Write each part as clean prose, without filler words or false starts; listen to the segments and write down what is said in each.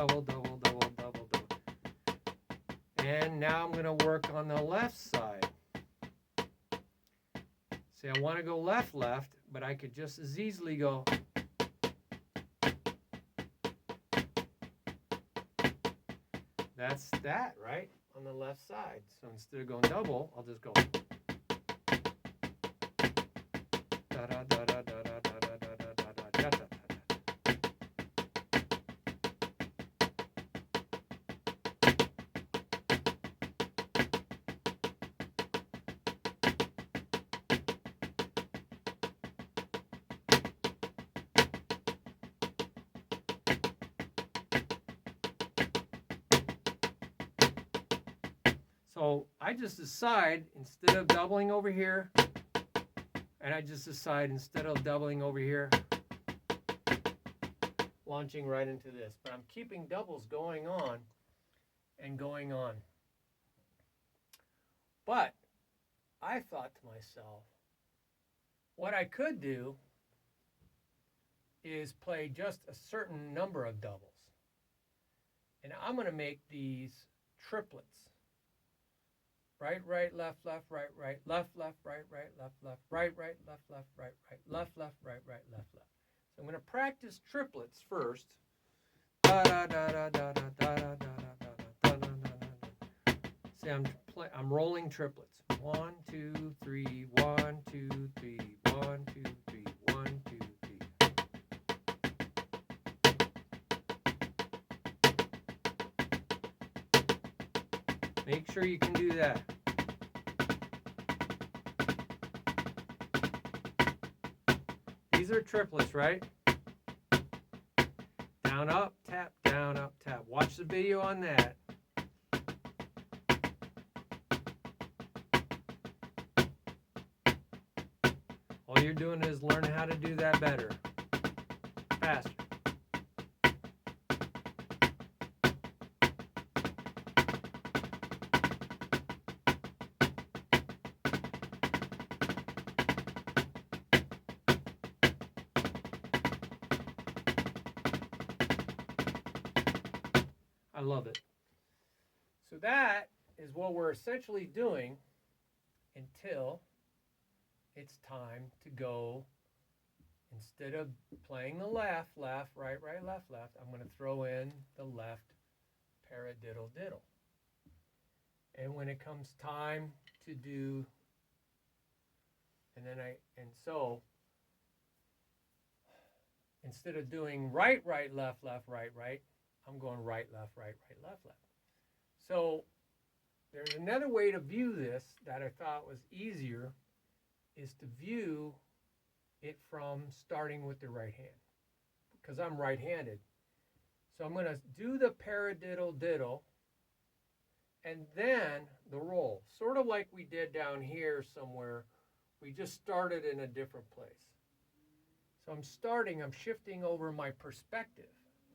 double, double, double, double, double. And now I'm going to work on the left side. See, I want to go left, left, but I could just as easily go. That's that, right? On the left side. So instead of going double, I'll just go. Da da da da da da da da da da da da da. So I just decide, instead of doubling over here, and I just decide instead of doubling over here, launching right into this. But I'm keeping doubles going on and going on. But I thought to myself, what I could do is play just a certain number of doubles. And I'm going to make these triplets. Right, right, left, left, right, right, left, left, right, right, left, left, right, right, left, left, right, right, left, left, right, right, left, left. So I'm going to practice triplets first. Da da da da da da da da da da da. See, I'm rolling triplets. 1, 2, 3, 1, 2, 3, 1, 2, 3, 1, 2, 3. Make sure you can do that. These are triplets, right? Down, up, tap, down, up, tap. Watch the video on that. All you're doing is learning how to do that better, faster. I love it. So that is what we're essentially doing until it's time to go. Instead of playing the left, left, right, right, left, left, I'm going to throw in the left paradiddle-diddle. And when it comes time to do, so instead of doing right, right, left, left, right, right, I'm going right, left, right, right, left, left. So there's another way to view this that I thought was easier, is to view it from starting with the right hand, because I'm right-handed. So I'm going to do the paradiddle-diddle and then the roll, sort of like we did down here somewhere. We just started in a different place. So I'm shifting over my perspective.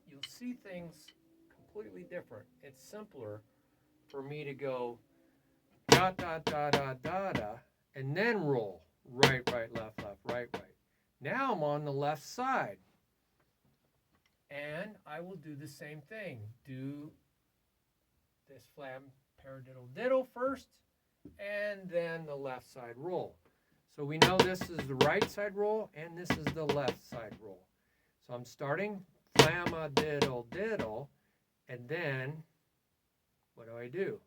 You'll see things completely different. It's simpler for me to go da da da da da da and then roll right, right, left, left, right, right. Now I'm on the left side, and I will do the same thing. Do this Flam Paradiddle-diddle first, and then the left side roll. So we know this is the right side roll, and this is the left side roll. So I'm starting Flam-a-diddle-diddle, and then what do?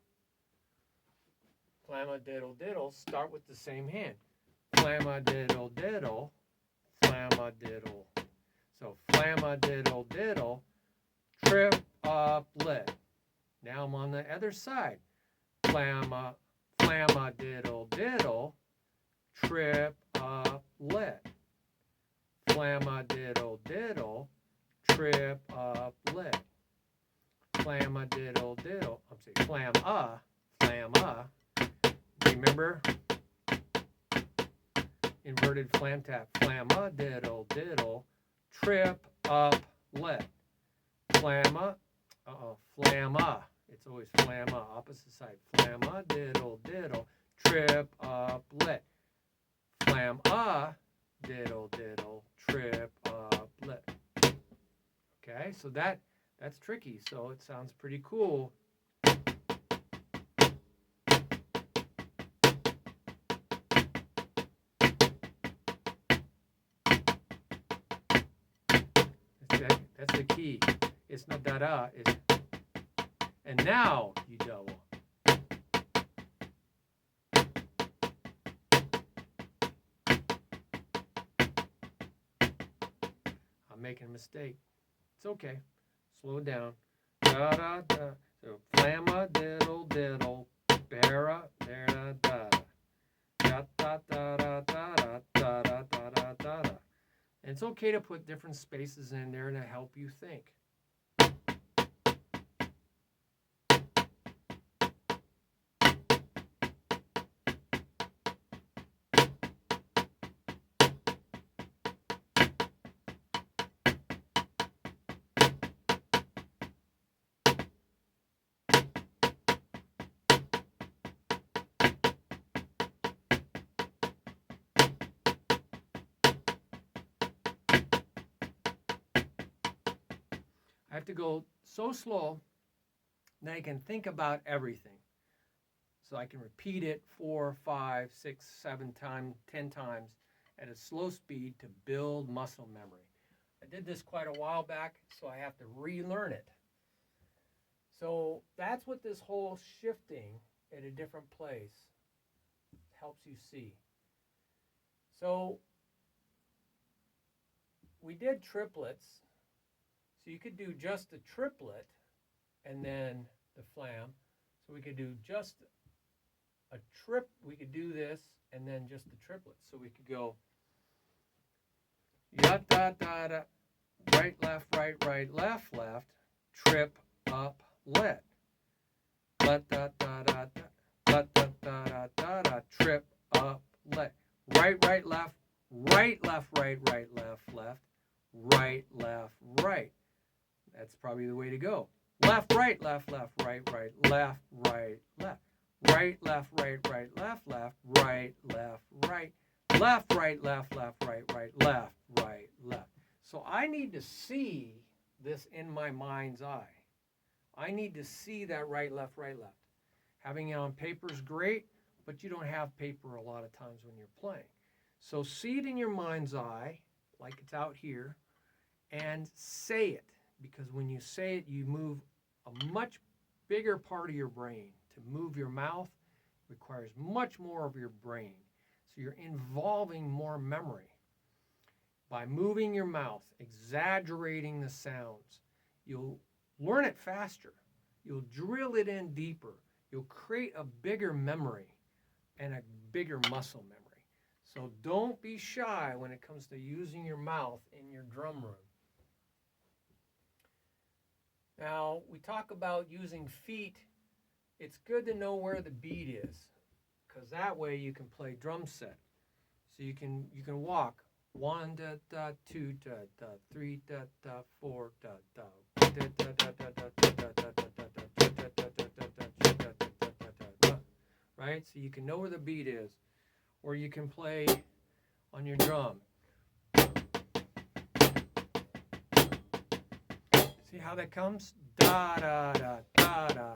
Flam-a-diddle-diddle, start with the same hand. Flam-a-diddle-diddle, Flam-a-diddle. So Flam-a-diddle-diddle, triplet. Now I'm on the other side. Flam-a-diddle-diddle, triplet. Flam-a-diddle-diddle, triplet. Flam-a-diddle-diddle. I'm saying flam-a. Remember? Inverted flam tap. Flam-a-diddle-diddle, trip-up-let. Flam-a. Flam-a. It's always flam-a. Opposite side. Flam-a-diddle-diddle, trip-up-let. Flam-a-diddle-diddle, trip-up-let. Okay, so that That's tricky, so it sounds pretty cool. That's the key. It's not da-da. And now you double. I'm making a mistake. It's okay. Slow down. Da-da-da. So Flam Paradiddle-diddle. Paradiddle-diddle. Da-da-da-da-da-da-da-da-da-da. And it's okay to put different spaces in there to help you think. I have to go so slow that I can think about everything. So I can repeat it 4, 5, 6, 7 times, 10 times at a slow speed to build muscle memory. I did this quite a while back, so I have to relearn it. So that's what this whole shifting at a different place helps you see. So we did triplets. So you could do just the triplet and then the flam. So we could do just we could do this and then just the triplets. So we could go ya da da da, right left left, trip up let da da da da da da da da da, trip up let, right left right left right. That's probably the way to go. Left right right left right left right left right left right left right left left. So I need to see this in my mind's eye. I need to see that right left. Having it on paper is great, but you don't have paper a lot of times when you're playing. So see it in your mind's eye, like it's out here, and say it. Because when you say it, you move a much bigger part of your brain. To move your mouth requires much more of your brain. So you're involving more memory. By moving your mouth, exaggerating the sounds, you'll learn it faster. You'll drill it in deeper. You'll create a bigger memory and a bigger muscle memory. So don't be shy when it comes to using your mouth in your drum room. Now, we talk about using feet. It's good to know where the beat is, because that way you can play drum set. So you can walk 1 da da 2 da da 3 da da 4 da da da da da da da da, right? So you can know where the beat is, or you can play on your drum. See how that comes? Da da da da da.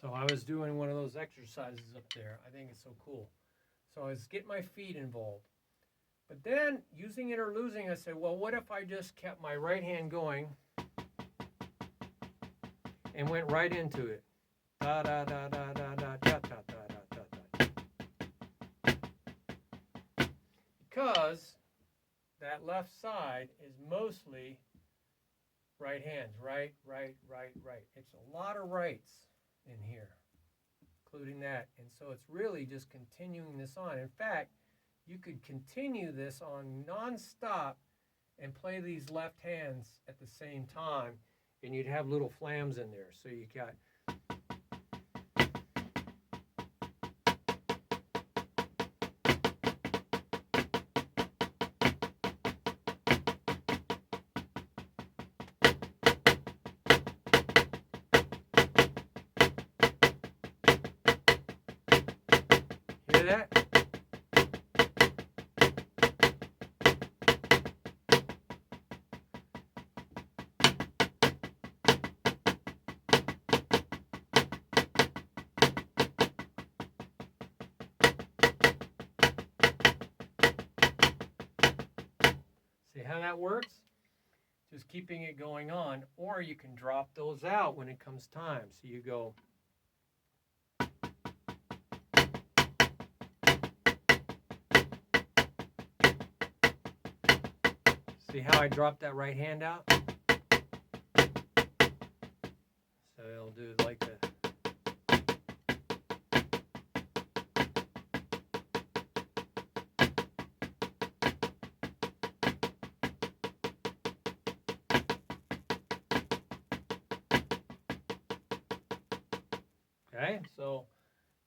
So I was doing one of those exercises up there. I think it's so cool. So I was getting my feet involved. But then, using it or losing, I said, well, what if I just kept my right hand going and went right into it? Da da da da da da da da da da da. Because that left side is mostly right hands. Right. It's a lot of rights in here, including that. And so it's really just continuing this on. In fact, you could continue this on non-stop and play these left hands at the same time, and you'd have little flams in there. So you got hear that? See how that works? Just keeping it going on, or you can drop those out when it comes time. So you go. See how I dropped that right hand out? So it'll do it like that. Okay, so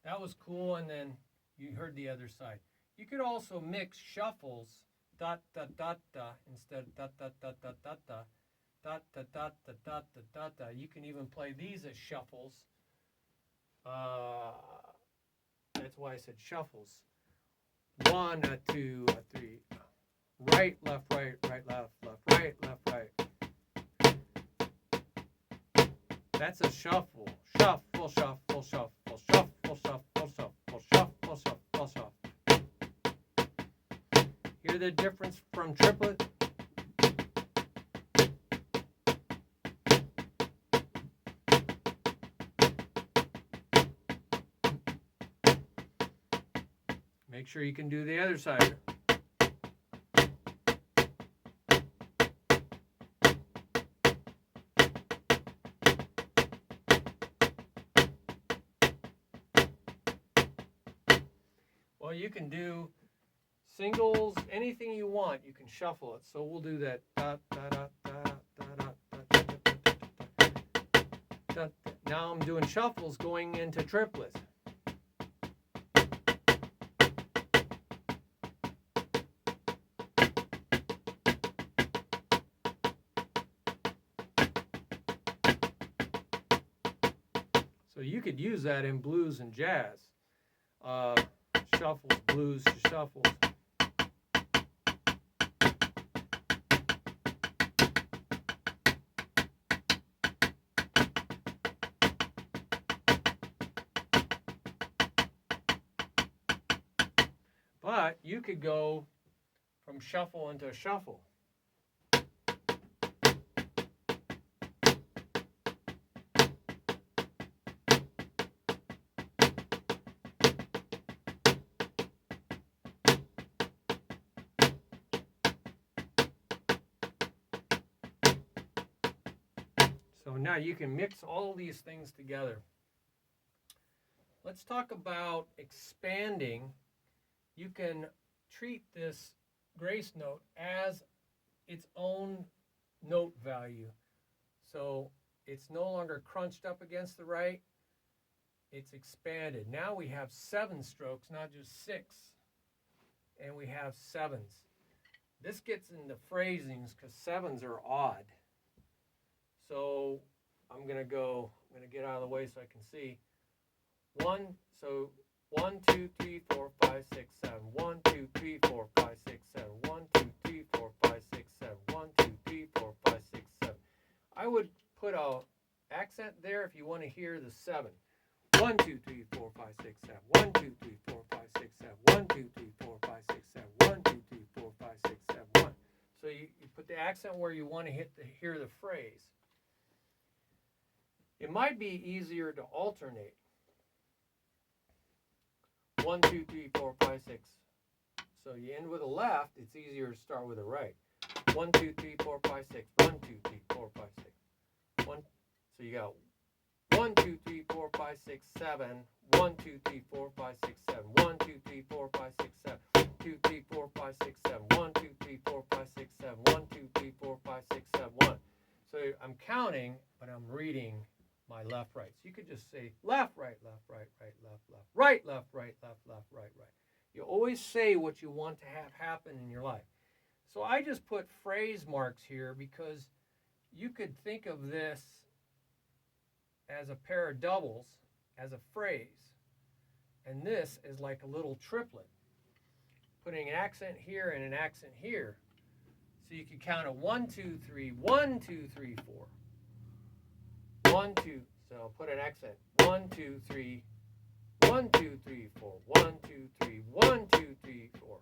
that was cool, and then you heard the other side. You could also mix shuffles, da da da da, instead of da da da da da da, da da da da da da da da. You can even play these as shuffles. That's why I said shuffles. 1, a 2, a 3. Right, left, right, right, left, right, left, right. That's a shuffle. Shuffle, shuffle, shuffle, shuffle, shuffle, shuffle, shuffle, shuffle, shuffle. Hear the difference from triplet? Make sure you can do the other side. Well, you can do singles, anything you want. You can shuffle it. So we'll do that. Da, da, da, da, da, da, da, da, da, da. Now I'm doing shuffles going into triplets. So you could use that in blues and jazz. Shuffles, blues, shuffles. But you could go from shuffle into shuffle. So now you can mix all these things together. Let's talk about expanding. You can treat this grace note as its own note value. So it's no longer crunched up against the right, it's expanded. Now we have 7 strokes, not just 6. And we have 7s. This gets into phrasings because 7s are odd. So I'm going to get out of the way so I can see. 1, 2, 3, 4, 5, 6, 7. 1, 2, 3, 4, 5, 6, 7. 1, 2, 3, 4, 5, 6, 7. 1, 2, 3, 4, 5, 6, 7. I would put an accent there if you want to hear the 7. 1, 2, 3, 4, 5, 6, 7. 1, 2, 3, 4, 5, 6, 7. 1, 2, 3, 4, 5, 6, 7. 1, 2, 3, 4, 5, 6, 7. 1. So you put the accent where you want to hear the phrase. It might be easier to alternate. 1, 2, 3, 4, 5, 6. So you end with a left, it's easier to start with a right. 1, 2, 3, 4, 5, 6. 1, 2, 3, 4, 5, 6. 1. So you got 1, 2, 3, 4, 5, 6, 7. 1, 2, 3, 4, 5, 6, 7. 1, 2, 3, 4, 5, 6, 7. 2, 3, counting, but I'm reading my left, right. So you could just say left, right, left, right, right, left, left, right, left, right, left, left, right, right. You always say what you want to have happen in your life. So I just put phrase marks here because you could think of this as a pair of doubles, as a phrase. And this is like a little triplet. Putting an accent here and an accent here. So you can count a 1, 2, 3, 1, 2, 3, 4. 1, 2. So I'll put an accent. 1, 2, 3. 1, 2, 3, 4. 1, 2, 3. 1, 2, 3, 4.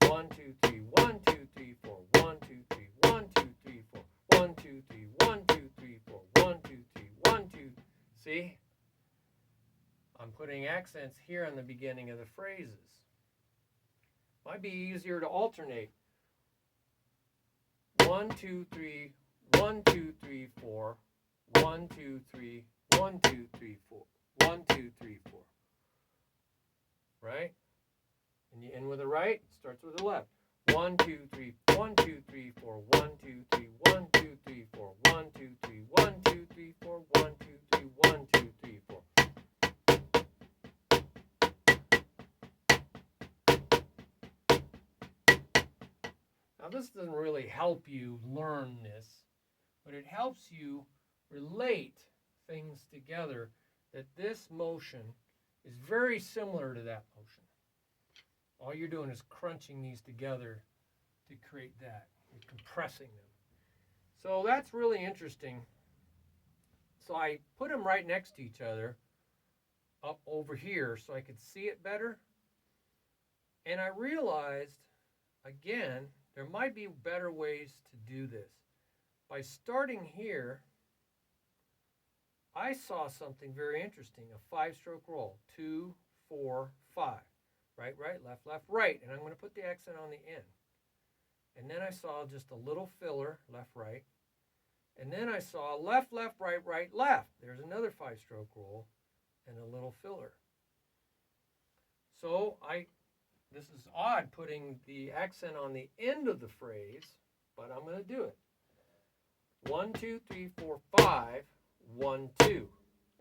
1, 2, 3. 1, 2, 3, 4. 1, 2, 3. 1, 2, 3, 4. 1, 2, 3. 1, 2, 3, 4. 1, 2, 3. 1, 2. See? I'm putting accents here in the beginning of the phrases. Might be easier to alternate. 1, 2, 3, 1, 2, 3, 4. 1, 2, 3, 1, 2, 3, 4. 1, 2, 3, 4. Right? And you end with the right, it starts with the left. 1, 2, 3, 1, 2, 3, 4. 1, 2, 3, 1, 2, 3, 4. 1, 2, 3, 1, 2, 3, 4. 1, 2, 3, 1, 2, 3, 4. Now this doesn't really help you learn this, but it helps you relate things together, that this motion is very similar to that motion. All you're doing is crunching these together to create that. You're compressing them. So that's really interesting. So I put them right next to each other up over here so I could see it better. And I realized, again, there might be better ways to do this. By starting here, I saw something very interesting, a 5-stroke roll. 2, 4, 5. Right, right, left, left, right. And I'm going to put the accent on the end. And then I saw just a little filler, left, right. And then I saw left, left, right, right, left. There's another 5-stroke roll and a little filler. So this is odd putting the accent on the end of the phrase, but I'm going to do it. 1, 2, 3, 4, 5, 1, 2.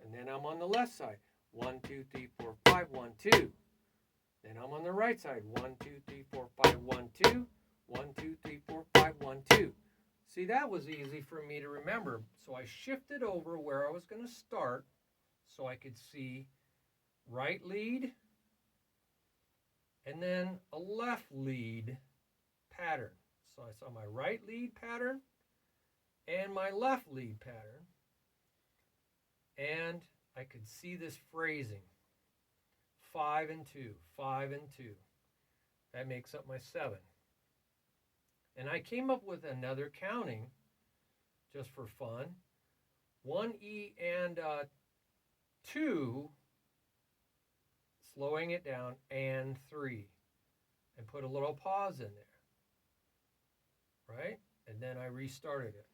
And then I'm on the left side. 1, 2, 3, 4, 5, 1, 2. Then I'm on the right side. 1, 2, 3, 4, 5, 1, 2. 1, 2, 3, 4, 5, 1, 2. See, that was easy for me to remember. So I shifted over where I was going to start so I could see right lead and then a left lead pattern. So I saw my right lead pattern and my left lead pattern. And I could see this phrasing. 5 and 2, 5 and 2. That makes up my 7. And I came up with another counting, just for fun. 1E and 2, slowing it down, and 3. And put a little pause in there. Right? And then I restarted it.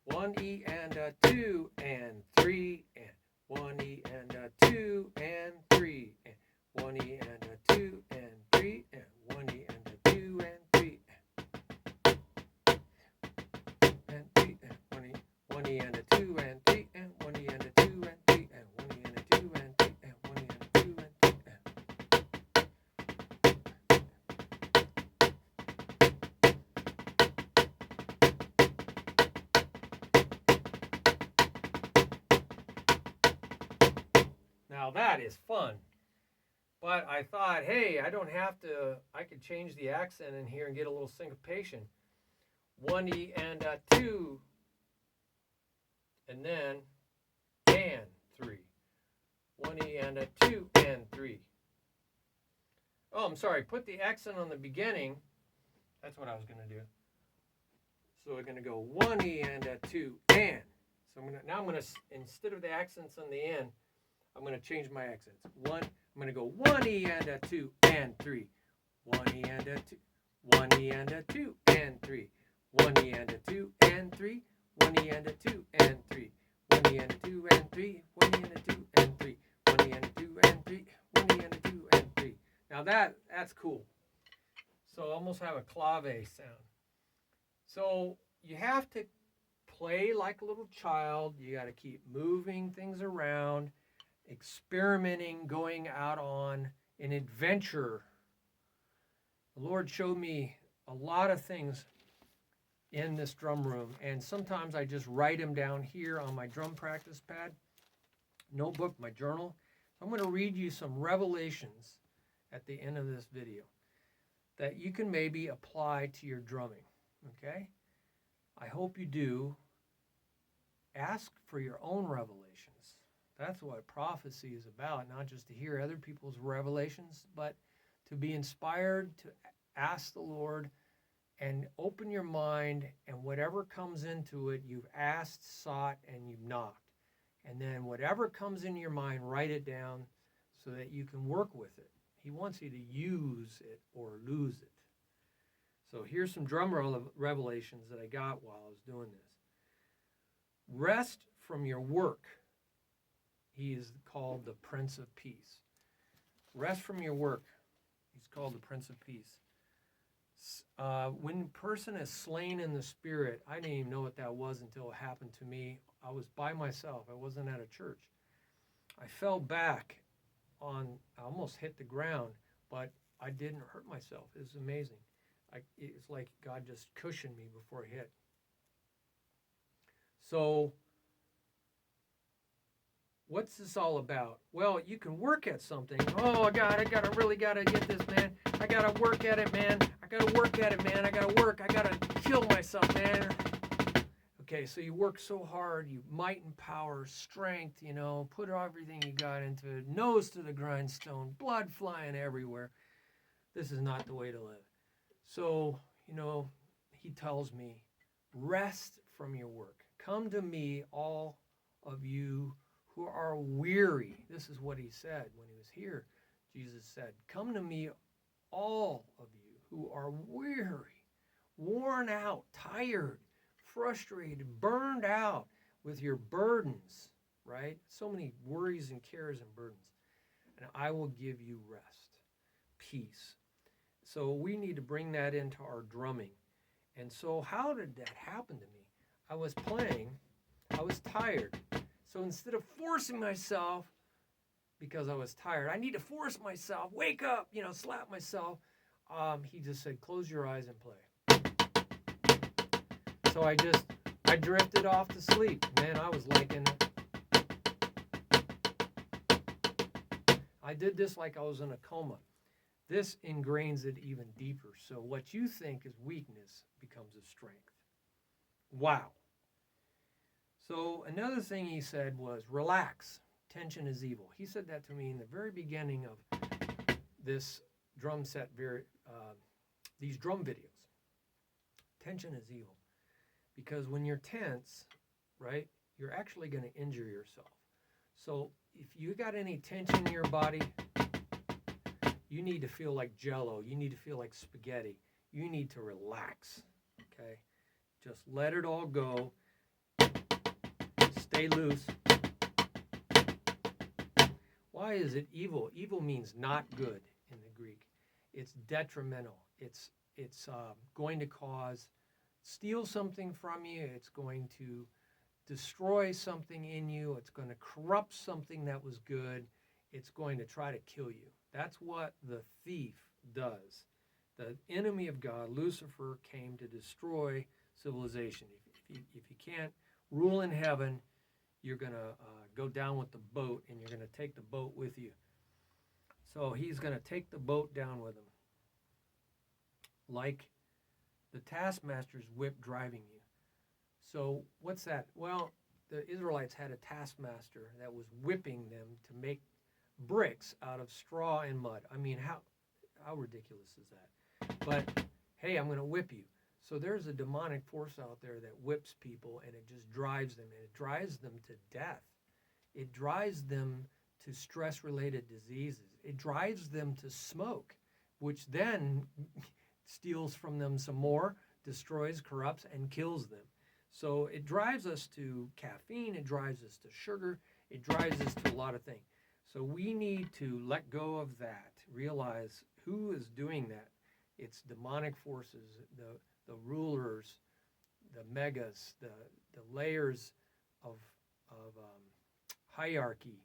1E and 2 and 3 and 1E and 2 and 3 and 1E and 2 and 3 and 1E and 2 and 3 and 3 and 1E and 2 and 3 and 1E and 2 and 3 and 1E and 2 and 3 and 1E and 2 and 3 Now that is fun. But I thought, hey, I don't have to, I could change the accent in here and get a little syncopation. 1E and 2, and then, and 3. 1E and 2 and 3. Oh, I'm sorry, put the accent on the beginning. That's what I was going to do. So we're going to go 1E and 2 and. So I'm going to, instead of the accents on the end, I'm going to change my accents. I'm going to go 1E and 2 and 3. 1E and 2. 1E and 2 and 3. 1E and 2 and 3. 1E and 2 and 3. 1E and 2 and 3. 1E and 2 and 3. 1E and 2 and 3. 1E and 2 and 3. Now that's cool. So I almost have a clave sound. So you have to play like a little child. You got to keep moving things around, experimenting, going out on an adventure. The Lord showed me a lot of things in this drum room, and sometimes I just write them down here on my drum practice pad, notebook, my journal. I'm going to read you some revelations at the end of this video that you can maybe apply to your drumming, okay? I hope you do. Ask for your own revelations. That's what prophecy is about, not just to hear other people's revelations, but to be inspired to ask the Lord and open your mind, and whatever comes into it, you've asked, sought, and you've knocked. And then whatever comes into your mind, write it down so that you can work with it. He wants you to use it or lose it. So here's some drum revelations that I got while I was doing this. Rest from your work. He is called the Prince of Peace. Rest from your work. He's called the Prince of Peace. When a person is slain in the spirit, I didn't even know what that was until it happened to me. I was by myself. I wasn't at a church. I fell back I almost hit the ground, but I didn't hurt myself. It was amazing. It's like God just cushioned me before I hit. So, what's this all about? Well, you can work at something. Oh, God, I really got to get this, man. I got to work at it, man. I got to work at it, man. I got to work. I got to kill myself, man. Okay, so you work so hard. You might and power, strength, put everything you got into it. Nose to the grindstone, blood flying everywhere. This is not the way to live. So, he tells me, rest from your work. Come to me, all of you who are weary. This is what he said when he was here. Jesus said, come to me, all of you who are weary, worn out, tired, frustrated, burned out with your burdens, right? So many worries and cares and burdens. And I will give you rest, peace. So we need to bring that into our drumming. And so how did that happen to me? I was playing, I was tired. So instead of forcing myself, because I was tired, I need to force myself, wake up, slap myself. He just said, close your eyes and play. So I drifted off to sleep. Man, I was liking it. I did this like I was in a coma. This ingrains it even deeper. So what you think is weakness becomes a strength. Wow. So another thing he said was, relax. Tension is evil. He said that to me in the very beginning of this drum set, these drum videos. Tension is evil. Because when you're tense, right, you're actually going to injure yourself. So if you got any tension in your body, you need to feel like Jell-O. You need to feel like spaghetti. You need to relax, okay? Just let it all go. Stay loose. Why is it evil? Evil means not good in the Greek. It's detrimental. It's going to steal something from you. It's going to destroy something in you. It's going to corrupt something that was good. It's going to try to kill you. That's what the thief does. The enemy of God, Lucifer, came to destroy civilization. If you can't rule in heaven, you're going to go down with the boat, and you're going to take the boat with you. So he's going to take the boat down with him. Like the taskmaster's whip driving you. So what's that? Well, the Israelites had a taskmaster that was whipping them to make bricks out of straw and mud. I mean, how ridiculous is that? But hey, I'm going to whip you. So there's a demonic force out there that whips people, and it just drives them, and it drives them to death. It drives them to stress-related diseases. It drives them to smoke, which then steals from them some more, destroys, corrupts, and kills them. So it drives us to caffeine, it drives us to sugar, it drives us to a lot of things. So we need to let go of that, realize who is doing that. It's demonic forces, the rulers, megas, the layers of hierarchy,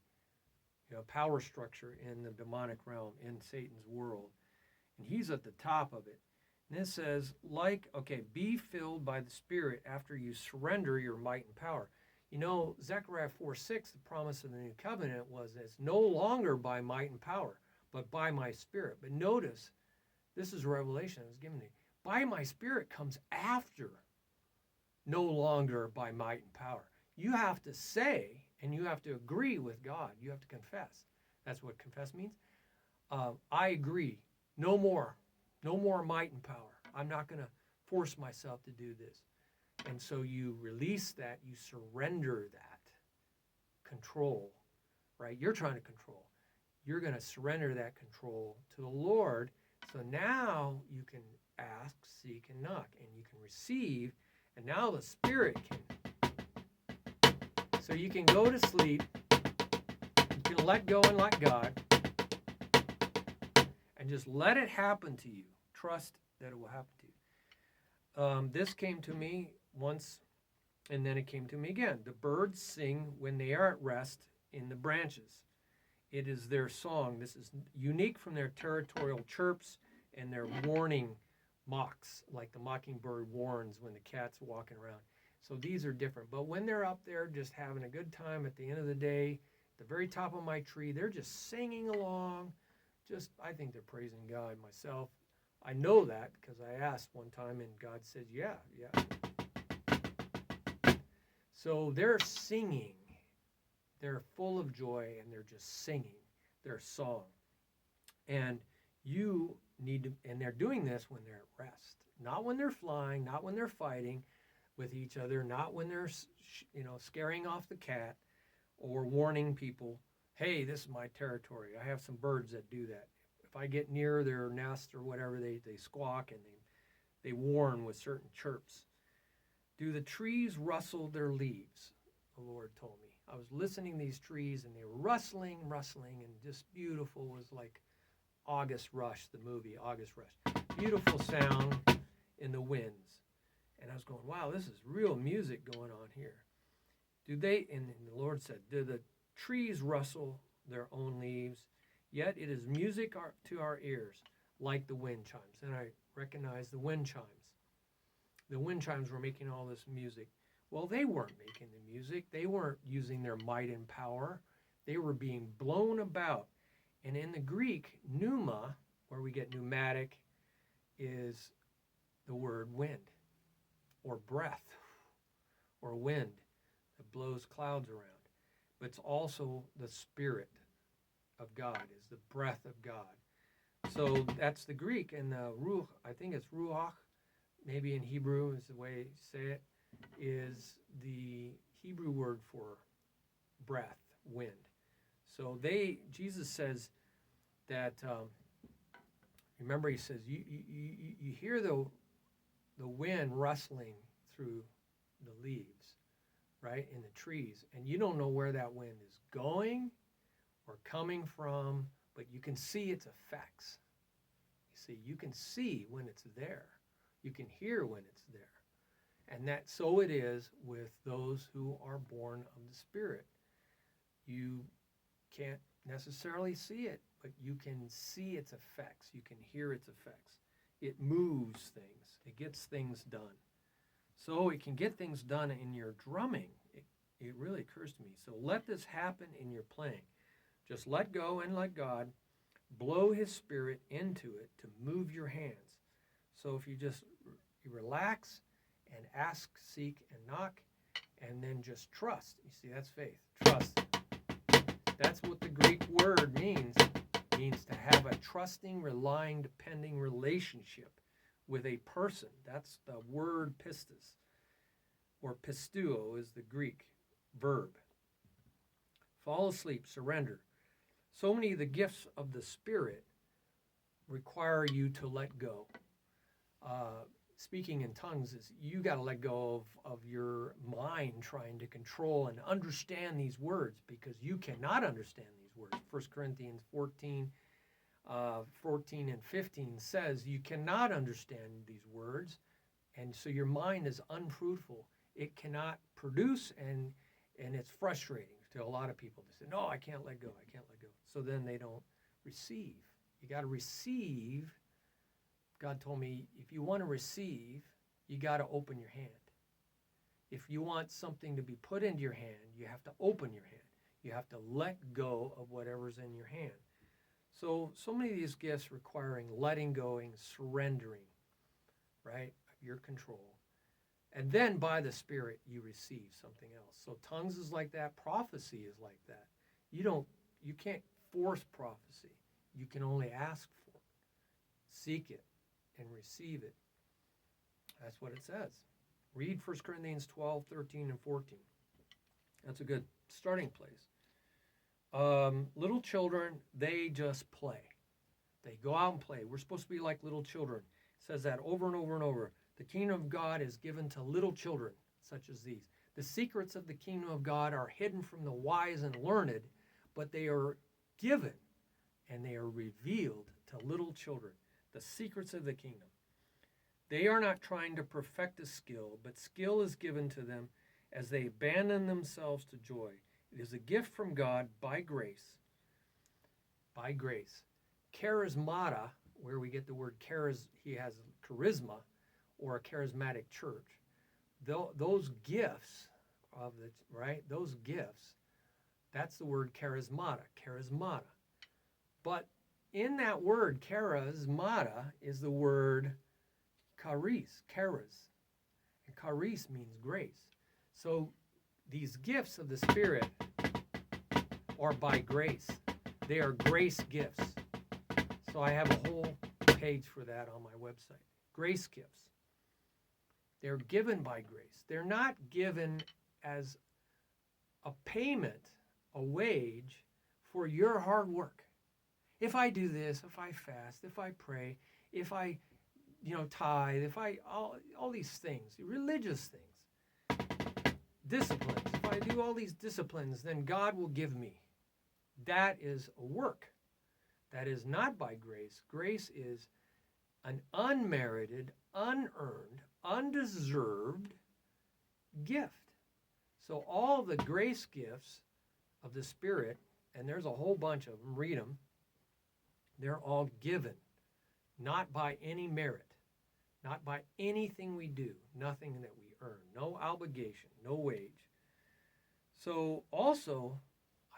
power structure in the demonic realm, in Satan's world. And he's at the top of it. And it says, be filled by the Spirit after you surrender your might and power. Zechariah 4:6, the promise of the new covenant was it's no longer by might and power, but by my Spirit. But notice, this is a revelation that was given to me. By my Spirit comes after, no longer by might and power. You have to say, and you have to agree with God. You have to confess. That's what confess means. I agree. No more might and power. I'm not going to force myself to do this. And so you release that, you surrender that control, right? You're trying to control. You're going to surrender that control to the Lord. So now you can ask, seek, and knock, and you can receive, and now the Spirit can. So you can go to sleep, you can let go and let God, and just let it happen to you. Trust that it will happen to you. This came to me once, and then it came to me again. The birds sing when they are at rest in the branches. It is their song. This is unique from their territorial chirps and their warning mocks, like the mockingbird warns when the cat's walking around. So these are different. But when they're up there just having a good time at the end of the day, at the very top of my tree, they're just singing along. I think they're praising God myself. I know that because I asked one time and God said, yeah. So they're singing. They're full of joy and they're just singing their song. And you need to, and they're doing this when they're at rest. Not when they're flying, not when they're fighting with each other, not when they're, scaring off the cat or warning people, hey, this is my territory. I have some birds that do that. If I get near their nest or whatever, they squawk and they warn with certain chirps. Do the trees rustle their leaves? The Lord told me. I was listening to these trees and they were rustling, and just beautiful. It was like August Rush, the movie August Rush. Beautiful sound in the winds. And I was going, wow, this is real music going on here. And the Lord said, do the trees rustle their own leaves? Yet it is music to our ears, like the wind chimes. And I recognize the wind chimes. The wind chimes were making all this music. Well, they weren't making the music. They weren't using their might and power. They were being blown about. And in the Greek, pneuma, where we get pneumatic, is the word wind, or breath, or wind that blows clouds around. But it's also the Spirit of God, is the breath of God. So that's the Greek. And the ruach, I think it's ruach, maybe in Hebrew is the way you say it, is the Hebrew word for breath, wind. So Jesus says that, remember he says, you hear the wind rustling through the leaves, right, in the trees, and you don't know where that wind is going or coming from, but you can see its effects. You see, you can see when it's there. You can hear when it's there. And that so it is with those who are born of the Spirit. You can't necessarily see it, but you can see its effects. You can hear its effects. It moves things. It gets things done. So it can get things done in your drumming. It really occurs to me. So let this happen in your playing. Just let go and let God blow his Spirit into it to move your hands. So if you relax and ask, seek, and knock, and then just trust. You see, that's faith. Trust. That's what the Greek word means. It means to have a trusting, relying, depending relationship with a person. That's the word pistis, or pistuo is the Greek verb. Fall asleep, surrender. So many of the gifts of the Spirit require you to let go. Speaking in tongues is you got to let go of your mind trying to control and understand these words, because you cannot understand these words. 1 Corinthians 14 and 15 says you cannot understand these words And so your mind is unfruitful. It cannot produce, and it's frustrating to a lot of people. They say, no, I can't let go. I can't let go. So then they don't receive. You got to receive. God told me, if you want to receive, you got to open your hand. If you want something to be put into your hand, you have to open your hand. You have to let go of whatever's in your hand. So many of these gifts requiring letting go and surrendering, right, of your control. And then by the Spirit, you receive something else. So tongues is like that. Prophecy is like that. You can't force prophecy. You can only ask for it, seek it, and receive it. That's what it says. Read 1 Corinthians 12, 13, and 14. That's a good starting place. Little children, they just play. They go out and play. We're supposed to be like little children. It says that over and over and over. The kingdom of God is given to little children, such as these. The secrets of the kingdom of God are hidden from the wise and learned, but they are given and they are revealed to little children. The secrets of the kingdom. They are not trying to perfect a skill, but skill is given to them as they abandon themselves to joy. It is a gift from God by grace. By grace. Charismata, where we get the word he has charisma, or a charismatic church. Those gifts those gifts, that's the word charismata. But in that word charismata is the word charis. And charis means grace. So these gifts of the Spirit are by grace. They are grace gifts. So I have a whole page for that on my website. Grace gifts. They're given by grace. They're not given as a payment, a wage for your hard work. If I do this, if I fast, if I pray, if I, tithe, if I, all these things, religious things, disciplines, if I do all these disciplines, then God will give me. That is a work. That is not by grace. Grace is an unmerited, unearned, undeserved gift. So all the grace gifts of the Spirit, and there's a whole bunch of them, read them, they're all given, not by any merit, not by anything we do, nothing that we earn, no obligation, no wage. So also,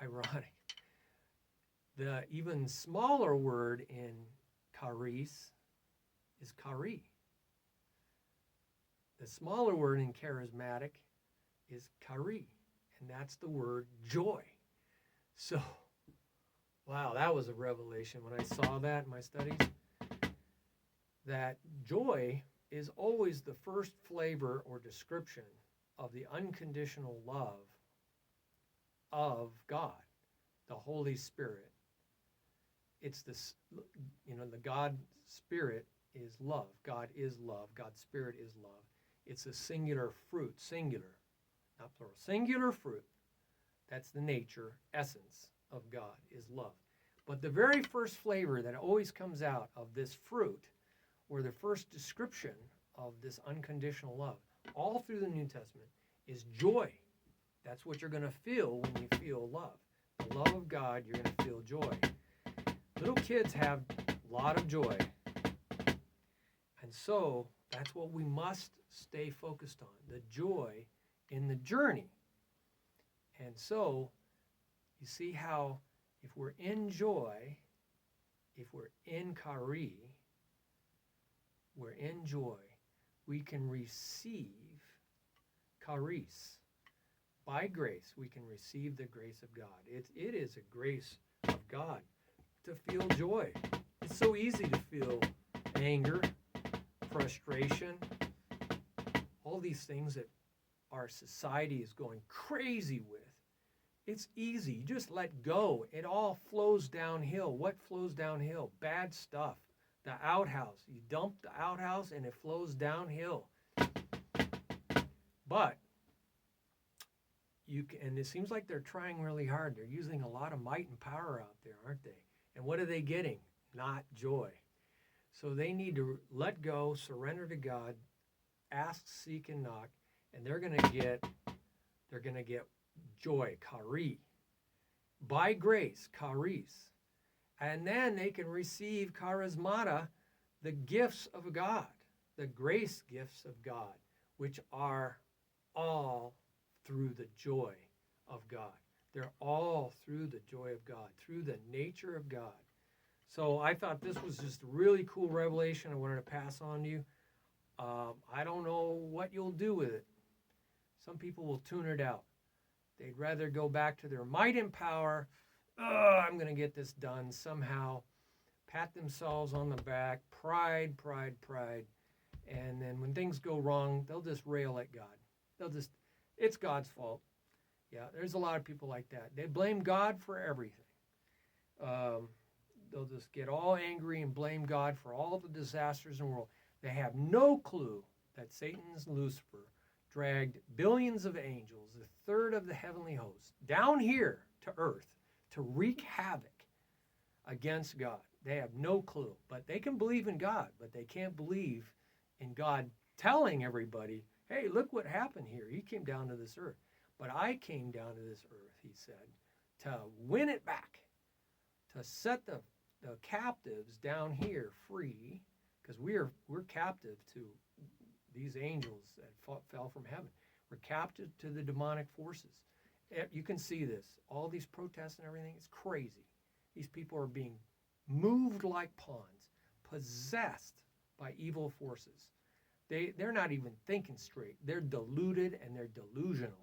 ironic, the even smaller word in charis is chari. The smaller word in charismatic is chari, and that's the word joy. So, wow, that was a revelation when I saw that in my studies, that joy is always the first flavor or description of the unconditional love of God, the Holy Spirit. It's this, the God Spirit is love. God is love. God's Spirit is love. It's a singular fruit, singular, not plural, singular fruit. That's the nature, essence of God is love. But the very first flavor that always comes out of this fruit, or the first description of this unconditional love, all through the New Testament, is joy. That's what you're going to feel when you feel love. The love of God, you're going to feel joy. Little kids have a lot of joy. And so that's what we must stay focused on, the joy in the journey. And so you see how if we're in joy, if we're in chari, we're in joy, we can receive charis. By grace, we can receive the grace of God. It is a grace of God to feel joy. It's so easy to feel anger, frustration, all these things that our society is going crazy with. It's easy. You just let go. It all flows downhill. What flows downhill? Bad stuff. The outhouse. You dump the outhouse and it flows downhill. But and it seems like they're trying really hard. They're using a lot of might and power out there, aren't they? And what are they getting? Not joy. So they need to let go, surrender to God, ask, seek, and knock, and they're gonna get joy, kari. By grace, charis. And then they can receive charismata, the gifts of God, the grace gifts of God, which are all through the joy of God. They're all through the joy of God, through the nature of God. So I thought this was just a really cool revelation I wanted to pass on to you. I don't know what you'll do with it. Some people will tune it out. They'd rather go back to their might and power. I'm going to get this done somehow. Pat themselves on the back. Pride, pride, pride. And then when things go wrong, they'll just rail at God. It's God's fault. Yeah, there's a lot of people like that. They blame God for everything. They'll just get all angry and blame God for all the disasters in the world. They have no clue that Satan's Lucifer dragged billions of angels, a third of the heavenly host, down here to earth to wreak havoc against God. They have no clue, but they can believe in God, but they can't believe in God telling everybody, hey, look what happened here. He came down to this earth. But I came down to this earth, he said, to win it back, to set the captives down here free, because we're captive to these angels that fell from heaven. We're captive to the demonic forces. You can see this. All these protests and everything, it's crazy. These people are being moved like pawns, possessed by evil forces. They're not even thinking straight. They're deluded and they're delusional.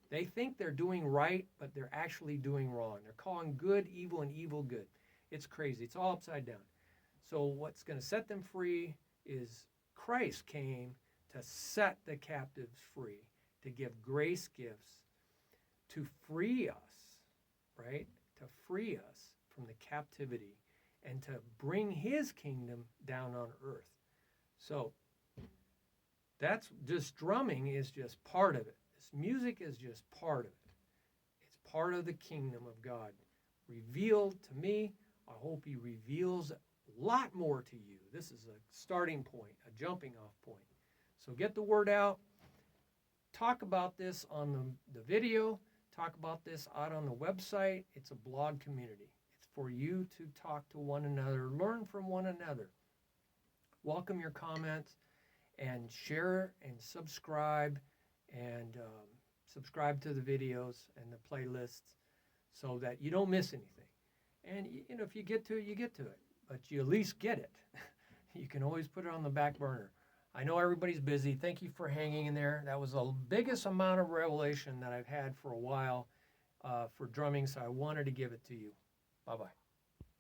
They think they're doing right, but they're actually doing wrong. They're calling good evil and evil good. It's crazy. It's all upside down. So what's going to set them free is Christ came to set the captives free, to give grace gifts, to free us, right? To free us from the captivity and to bring his kingdom down on earth. So that's just, drumming is just part of it. This music is just part of it. It's part of the kingdom of God. Revealed to me, I hope he reveals a lot more to you. This is a starting point, a jumping off point. So get the word out. Talk about this on the video. Talk about this out on the website. It's a blog community. It's for you to talk to one another, learn from one another. Welcome your comments and share and subscribe and subscribe to the videos and the playlists so that you don't miss anything. And you know, if you get to it, you get to it, but you at least get it. You can always put it on the back burner. I know everybody's busy. Thank you for hanging in there. That was the biggest amount of revelation that I've had for a while for drumming, so I wanted to give it to you. Bye-bye.